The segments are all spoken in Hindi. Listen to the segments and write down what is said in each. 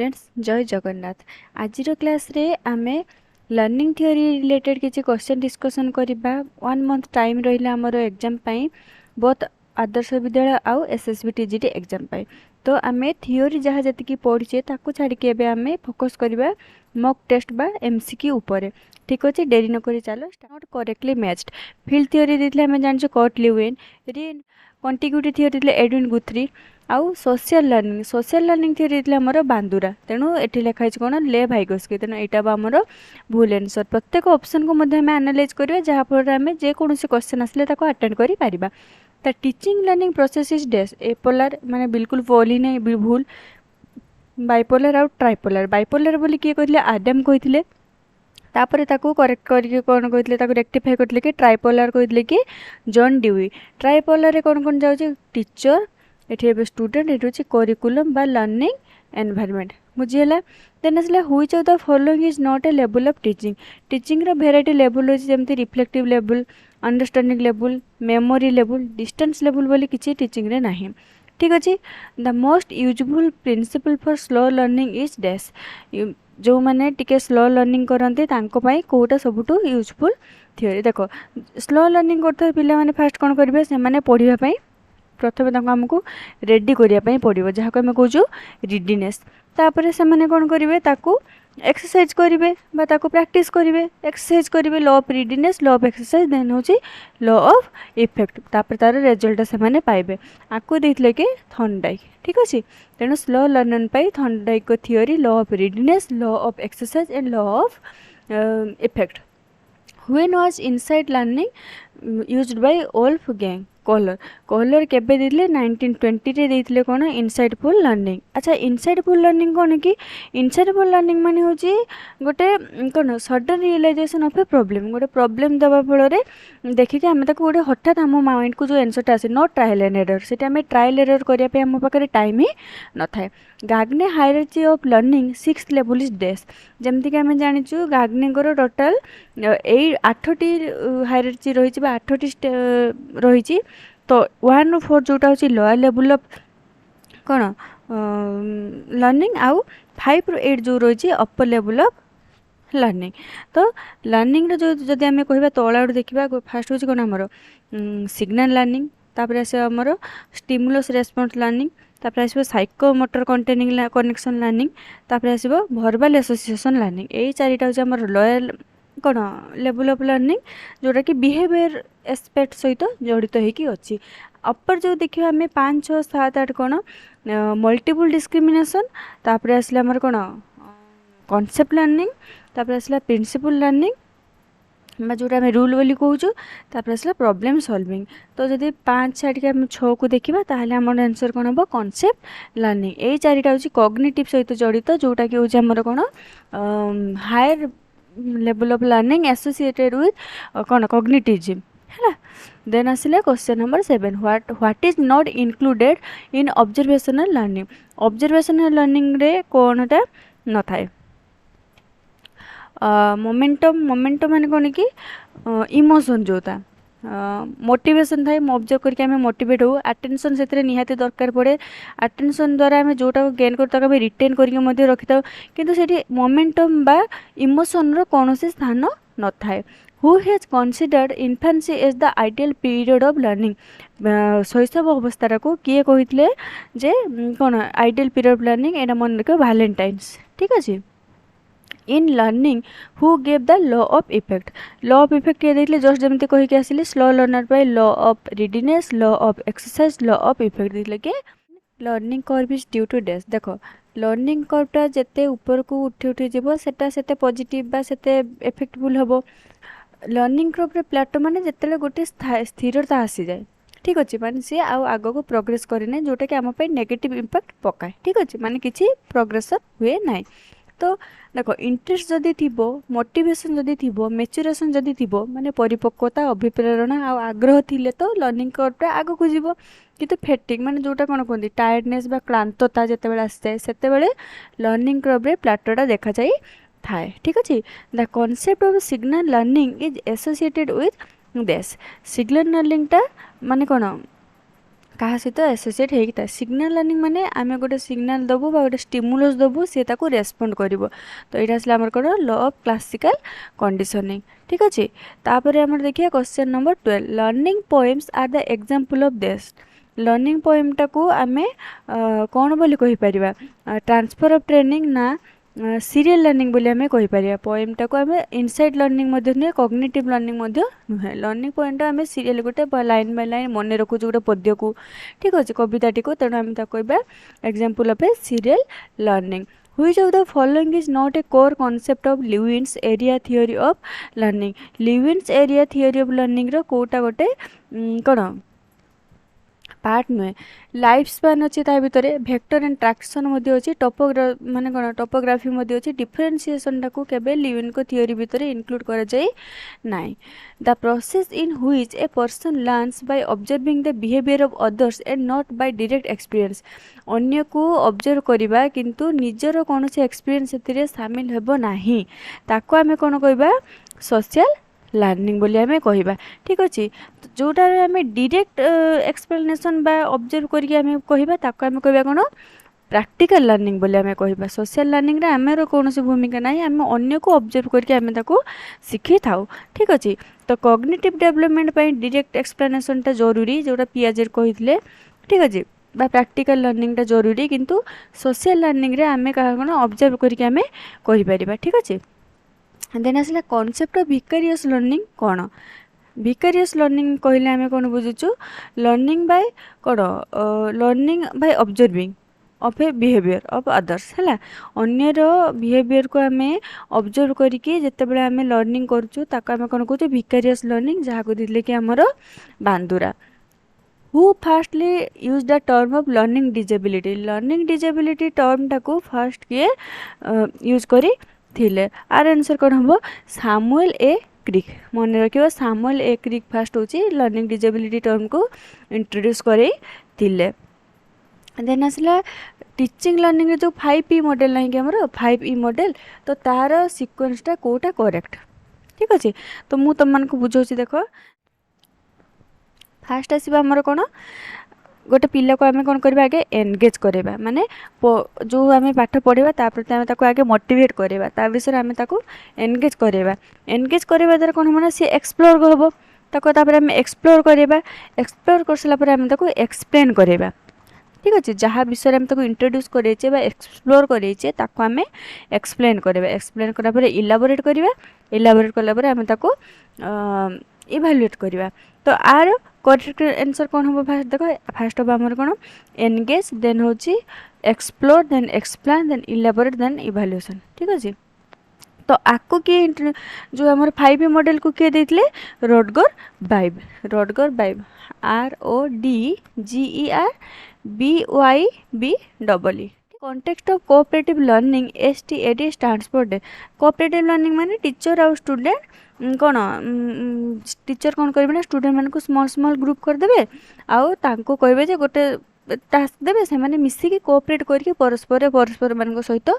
स्टूडेंट्स जय जगन्नाथ। आज क्लास रे आमे लर्निंग थ्योरी रिलेटेड किसी क्वेश्चन डिस्कशन करबा। 1 मंथ टाइम रहिला हमर एग्जाम पई, बहुत आदर्श विद्यालय आउ एसएसबी टीजीटी एग्जाम पई। तो आमे थ्योरी जहाँ जति पढ़ीचे ताकू छाड़ी के एबे आमे फोकस करबा मॉक टेस्ट बा एमसीक्यू ऊपर। ठीक अछि, देरी न करी चलो start. Correctly matched field theory देथिले हमें जान कट लिवेन रिन कॉन्टिग्यूटी थ्योरी देथिले एडविन गुथ्री आउ सोशल लर्निंग थ्योरी देथिले हमर बांदुरा। तेणु एठी लिखा है कोन ले भाइगोस्की। तेणु एटा बा हमर भूल आंसर। प्रत्येक ऑप्शन को मध्ये हमें एनालाइज करबा जहाँ पर हमें जे कोनोसी क्वेश्चन आसले ताको अटेंड करि परिबा। The teaching learning process is dash apolar माने बिल्कुल बोली नहीं भूल। बाइपोलर आउ ट्राइपोलर। बाइपोलर बोली किए कहले आडम कहथिले, तापर ताको करेक्ट करके कौन कहते ताको रेक्टिफाई करते कि ट्राइपोलर कहते कि जॉन ड्यूई। ट्राइपोलर रे कौन कौन जाउची टीचर एठी स्टूडेंट एठी होची करिकुलम बा लर्निंग एनवायरनमेंट बुझिला। देन असला which of the following is not a level of teaching. Teaching रो वेराइटी लेवल होची जेमति reflective level, understanding level, memory level, distance level बोली किछि टीचिंग रे नाही। ठीक अछि। The most useful principle for slow learning is dash. जो मैंने टिके स्लो लर्निंग करते कौटा सबुठ यूजफुल थ्योरी। देख स्लो लर्निंग करते पिला माने फास्ट कौन करेंगे से माने पढ़ाई प्रथम आमको रेडी करने पड़ो जहाँ को आम कौचु रिडीनेस। तापर से मैंने कौन करेंगे ताकू एक्सरसाइज करेंगे प्रैक्टिस करेंगे एक्सरसाइज करेंगे law of readiness law of exercise then हूँ लॉ ऑफ इफेक्ट। तापर तार रिजल्ट से मैंने पाइबे। आपको देते कि थर्नडाइक। ठीक अच्छे। तेणु स्लो लर्नर पाई Thorndike theory law of readiness law of exercise and law of effect. When was insight learning used by Wolfgang. Kohler केबे देथिले 1920 रे देथिले कोन इनसाइडफुल लर्निंग। अच्छा इनसाइडफुल लर्निंग कोन कि इनसाइडफुल लर्निंग माने होची गोटे कोन sudden realization of a problem. गोटे प्रॉब्लम दबा फल रे देखि के हम ताको गोटे हठात हम माइंड को जो आंसर आसे नॉट ट्रायल एंड एरर सेटा हम ट्रायल एरर करिया पे हम पाखरे टाइम ही न थाए। Gagne hierarchy of learning 6th level is dash. जेमति कि हम जानिचु गाग्ने को टोटल 8टी हायरार्की रही 8टी रही। तो 1 ରୁ 4 जोटा होची लोअर लेवल ऑफ कौन लर्निंग आउ 5 ରୁ 8 जो रही अपर लेवल ऑफ लर्निंग। तो लर्निंग जो जदि आम कह तला देखा फास्ट होची कौन आमर सिग्नल लर्निंग, तापर आस आमर स्टिमुलस रेस्पॉन्स लर्निंग, तापर आसो साइकोमोटर कंटेनिंग कनेक्शन लर्निंग, तापर आसो वर्बल एसोसिएशन लर्निंग। यही चारिटा होची आमर लोअर कौन लेवल ऑफ लर्निंग जोटा कि बिहेवियर एस्पेक्ट सहित जड़ित होगी अच्छी। अपर जो देखिए आम 5, 6, 7, 8 कौन मल्टीपल डिस्क्रिमिनेशन, तापर आसला आमर कौन कॉन्सेप्ट लर्निंग, तापर आसला प्रिंसिपल लर्निंग जोटा आम रूल बोली कहूँ, तापर आसला प्रॉब्लम सॉल्विंग। तो जब 5 छाड़ के 6 को देखा ताहले आमर आंसर कौन हम कॉन्सेप्ट लर्निंग। यही चारिटा होची कॉग्निटिव सहित जड़ित जोटा कि होची आमर कौन higher level of learning associated with कौन कॉग्निटिज्म है। देन आसला question number 7 what is not included in observational learning. Observational learning रे कोनटा न थाए मोमेंटम माने कौन कि इमोशन जोता मोटिवेशन थाए ऑब्जर्व करके आम मोटिवेट हो। अटेंशन से निहाती दरकार पड़े। अटेंशन द्वारा आम जोटा गेन कर रिटेन करके रखी था किंतु सेठी मोमेंटम बा इमोशन रो कौन से स्थान न थाए। Who has considered infancy as the ideal period of learning. शैशव अवस्था को किए कहते जे कौन आइडियल पीरियड ऑफ लर्निंग एटा मन रख वैलेंटाइन्स। ठीक अच्छे। In learning who gave the law of effect. Law of effect किए देते जस्ट जमी कहीकि आसिले slow learner by law of readiness law of exercise law of effect देते कि learning curve is due to dash. देख लर्निंग कर्वटा जिते ऊपर को उठी उठी जीव सेटा पॉजिटिव बा सेते इफेक्टफुल हम। लर्निंग कर्व रे प्लाटो माने जिते गोटे स्थिरता आसी जाए। ठीक अच्छे माने सी आग को प्रोग्रेस करे जोटा कि आम नेगेटिव इम्पैक्ट पकाए। ठीक अच्छे माने किसी प्रोग्रेस हुए ना। तो देख इंटरेस्ट जदि थी मोटिवेशन जदि थी मेचुरेशन जदि थी माने परिपक्वता अभिप्रेरणा आग्रह थिले तो लर्निंग कर्वटा आग को जीव। किंतु फेटिक माने जोटा कौन कहते टायर्डनेस बा क्लांतता जिते आसी जाए से लर्निंग कर्व रे प्लाटोटा देखा जाए थाए। ठीक अच्छे। The concept of signal learning is associated with dash. Signal learning टा माने कौन क्या सहित एसोसिएट होता है। सिग्नल लर्निंग माने आम गोटे सिग्नल दबू गोटे स्टिमुलस दबू सी ताको रेस्पोंड कर। तो यहाँ आसला आमर कौन लॉ ऑफ क्लासिकल कंडीशनिंग। ठीक अच्छे तापर आम देखिए question number 12 learning poems are the example of this. Learning poem टाको आमे कौन बोली कहि परिबा ट्रांसफर ऑफ ट्रेनिंग ना सीरियल लर्निंग बोली आमे कहि परिबा। पोएम टाको आमे इनसाइड लर्निंग मध्ये नुहे कॉग्निटिव लर्निंग मध्ये नुहे। लर्निंग पोएम आमे सीरियल गोटे लाइन बाय लाइन मन रखुछु गोटे पद्य को। ठीक अच्छे कविताटी को तेणु आमे ताको कहबा example of A serial learning. Which of the following is not a core concept of Lewin's area theory of learning? Lewin's area theory of learning रो कोटा गोटे कौन पार्ट नुहे। लाइफ स्पान अच्छी भितर भेक्टर एंड ट्राक्शन अच्छी माने कौन टोपोग्राफी अच्छी डिफरेन्सीएसन टाको केबे लिविन को थियोरी भितर इनक्लूड करा जाए नाइ। The process in which a person learns by observing the behaviour of others and not by direct experience. अन्य को ऑब्जर्व करिबा किंतु निजर कौन से एक्सपीरियंस एथिरे शामिल हेबो नाही ताको आमे कोन कहबा सोशल लर्निंग बोली आमे कहबा। ठीक अच्छे जोटा आमे डायरेक्ट एक्सप्लेनेशन बा ऑब्जर्व करके आमे कहबा ताको आमे कहबा कोन प्रैक्टिकल लर्निंग बोली आमे कहबा। सोशल लर्निंग रे आमेर कौन से भूमिका नाही आमे अन्य को ऑब्जर्व करके आमे ताको शिखि थाउ। ठीक अच्छे तो कॉग्निटिव डेवलपमेंट पई डायरेक्ट एक्सप्लेनेशन टा जरूरी जोटा पियाजे कहितले। ठीक अच्छे बा प्रैक्टिकल लर्निंग टा जरूरी किंतु सोशल लर्निंग रे आमे कहा कोन ऑब्जर्व करके आमे कहि परिबा। ठीक अच्छे देन आसला कॉन्सेप्ट ऑफ विकारियस लर्निंग कौन। विकारियस लर्निंग कहले आमे कौन बुझुचु लर्निंग बाय कौन learning by observing of A behaviour of others है अन्यर बिहेवियर को आमे ऑब्जर्व करके जिते बड़े आमे लर्निंग करचु ताको आमे कौन कहचु विकारियस लर्निंग जहाँ को दिले कि हमर Bandura. Who fastly use the term of learning disability. Learning disability term टाको फास्ट किए यूज करी थिले। आर आंसर कौन हम सामुएल ए क्रिक। मन रखियो सामुएल ए क्रिक फास्ट होची लर्निंग डिजेबिलिटी टर्म को इंट्रोड्यूस करे थिले। देन आसला टीचिंग लर्निंग जो 5E मॉडल नहीं कि हमर 5E मॉडल तो तार सीक्वेंस टा कोटा करेक्ट। ठीक अच्छे तो मु तुम मन को बुझौची देखो फास्ट आसीबा हमर कोन गोटे पिला को आमे कोन करबा आगे एंगेज करबा माने जो आमे पाठ पढ़िबा ता प्रति आमे ताको आगे मोटिवेट करबा ता विषय आमे ताको एंगेज करबा। एंगेज करबा द्वारा कोन माने से एक्सप्लोर होबो ताको तापर आमे एक्सप्लोर करबा। एक्सप्लोर करसला पर आमे ताको एक्सप्लेन करबा। ठीक अच्छे जहाँ विषय आम ताको इंट्रोड्यूस करेचे बा एक्सप्लोर करेचे ताको आमे एक्सप्लेन करबा। एक्सप्लेन करा पर इलाबोरेट करबा। इलाबोरेट कला पर आमे ताको इवैल्यूएट करबा। तो आर करेक्ट आंसर कौन हम फास्ट देखो फास्ट हम आमर कौन एनगेज देन होची explore then explain then elaborate then evaluation. ठीक अच्छे तो आपको किए जो हमारे 5E मॉडल को किए देते Rodger Bybee. Rodger Bybee RODGER BYBEE। Context of cooperative learning STED stands for day. Cooperative learning माने टीचर और स्टूडेंट कौन टीचर कौन करेंगे ना स्टूडेंट मान को स्मॉल स्मॉल ग्रुप करदे आउ तांको कहबे जे गोटे टास्क देबे से माने मिसिकी कोऑपरेट करके परस्पर मान सहित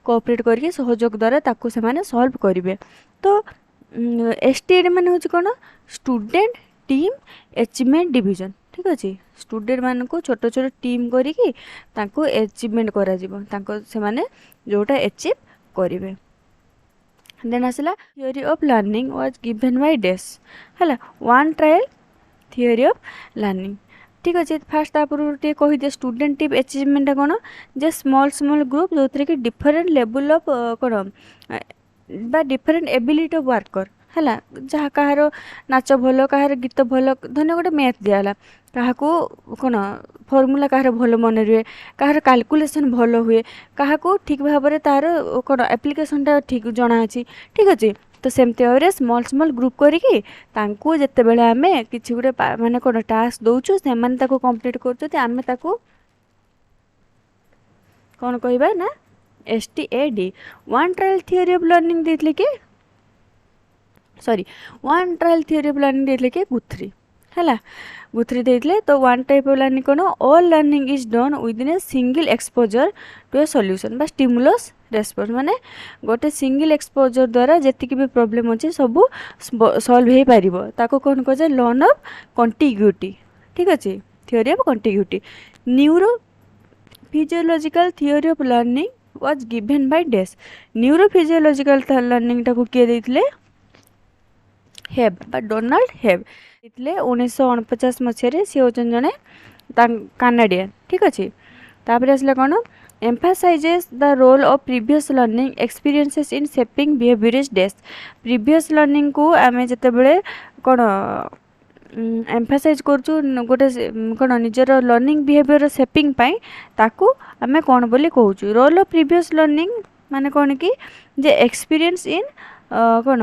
कोऑपरेट करके सहयोग द्वारा ताको से माने सॉल्व करिवे। तो STED माने होची कोन स्टूडेंट टीम अचीवमेंट डिवीजन। ठीक अच्छे स्टूडेंट मान को छोट छोट टीम करिकी तांको अचीवमेंट करा जिवो तांको से माने जोटा अचीव करिवे। देन आसला theory of learning was given by डेस हला one trial theory of learning. ठीक अच्छे फास्ट तापर टे कहि दे स्टूडेंट टीम अचीवमेंट कौन जे स्मॉल स्मॉल ग्रुप जो कि डिफरेंट लेवल ऑफ कौन बा डिफरेंट एबिलिटी ऑफ वर्कर है जहाँ कहार नाच भल कहार गीत भल धन्य गोटे मैथ दिगला क्या कौन फर्मूला कहार भल मन रुए कहार कैलकुलेशन भल हुए क्या ठीक भाव में तार कौन एप्लिकेशन टा ठीक जना अच्छी। ठीक अच्छे तो सेमती भाव में स्मॉल स्मॉल ग्रुप करिकी तांको जेते बेले आमे किछि गुटे माने कोन टास्क दउछु से माने ताको कंप्लीट करछथि आमे ताको कोन कहबा ना STED one trial theory of learning देथले के sorry one trial theory of learning देथले के गुथ्री है गुथ्री देथले। तो वन टाइप ऑफ लर्निंग कोन all learning is done within a single exposure to a solution बा स्टिमुलस रेस्पॉन्स माने गोटे सिंगल एक्सपोजर द्वारा जेतिक भी प्रॉब्लम अच्छे सब सॉल्व हो पारिबो ताको कोन कह लर्न ऑफ कंटिग्यूटी। ठीक अच्छे theory of contiguity. Neurophysiological theory of learning was given by dash. Neurophysiological learning टाको किए देथिले हेब बा डोनाल्ड हेब देथिले 1949 मसिया सी होचन जने कानाडियन ठीक अछि तापर असले कोन emphasizes the role of previous learning experiences in shaping behaviorist dash. Previous learning को आमे जते बेले कोन एम्फासाइज करछु गोटे कोन निजर लर्निंग बिहेवियर शेपिंग पाई ताकू आमे कोन बोली कहूछु रोल ऑफ प्रीवियस लर्निंग माने कोन की जे एक्सपीरियंस इन कोन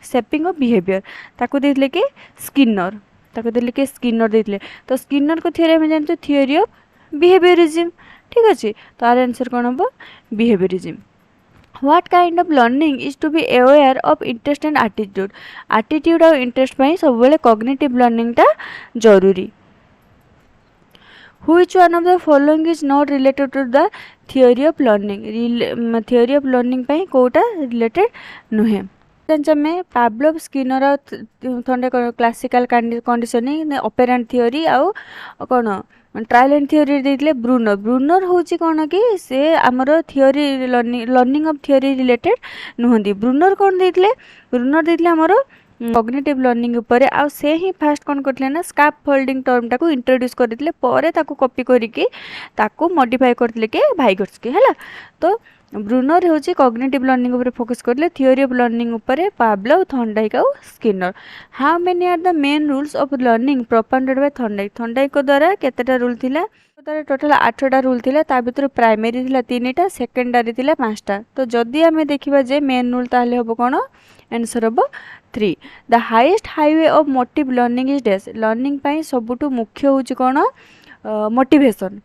शेपिंग ऑफ बिहेवियर ताकू देथिले कि स्किनर देथिले तो स्किनर को थ्योरी में जानतो थ्योरी ऑफ बिहेवियरिज्म ठीक अछि तो आर आंसर कोन हो behaviourism. What kind of learning is to be aware of interest and attitude? Attitude और interest ପାଇଁ सबବେଳେ cognitive learning टा जरूरी. Which one of the following is not related to the theory of learning? Theory of learning ପାଇଁ कोटा related नुहे. में Pavlov Skinner Thorndike classical conditioning operant theory आउ कोन ट्रायल एंड थ्योरी देथिले ब्रूनर होची कोन कि से हमरो theory learning of theory related नुहंदी. ब्रूनर कोन देथिले हमरो कॉग्निटिव लर्निंग ऊपर आ से ही फास्ट कोन करथिले ना स्काफ फोल्डिंग टर्म टाको इंट्रोड्यूस करथिले परे ताको कॉपी करिके ताको मॉडिफाई करथिले के भाइगर्सकी हला. तो ब्रूनर होची कॉग्निटिव लर्निंग ऊपर फोकस करले थ्योरी ऑफ लर्निंग ऊपर पाब्लोव थॉर्नडाइक और Skinner. How many are the main rules of learning propounded by Thorndike को द्वारा केतेटा रूल थिला तार टोटल 8टा रूल थिला ता भीतर प्राइमरी थिला 3टा सेकेंडरी थिला 5टा. तो जदी हमें देखिबा जे मेन रूल ताले होबो कोन आंसर होबो 3. The highest highway of motive learning is dash. Learning पई सबुटु मुख्य होची कोन मोटिवेशन.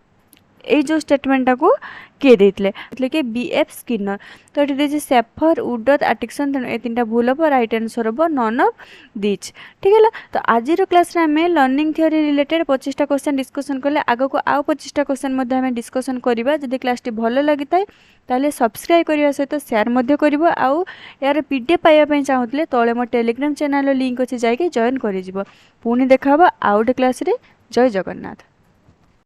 ए जो स्टेटमेंट को किए देथिले कि बीएफ स्किनर. तो एठी देछि सेफर वुडथ एटिक्सन ए तीनटा भूल हो राइट आंसर हो नन ऑफ दिस ठीक है. तो आज क्लास रे हमें लर्निंग थ्योरी रिलेटेड 25टा क्वेश्चन डिस्कशन करले आगो को आउ 25टा क्वेश्चन मध्ये हमें डिस्कशन करिबा. जदि क्लास टी भलो लागिताय ताले सब्सक्राइब करिया सहित शेयर मध्ये करिवो. आउ यार पीडीएफ पाइबा पई चाहुतले तळे मो टेलीग्राम चैनल लिंक अछि जाय के जॉइन करि जिवो. पुनी देखाबा आउट क्लास रे. जय जगन्नाथ.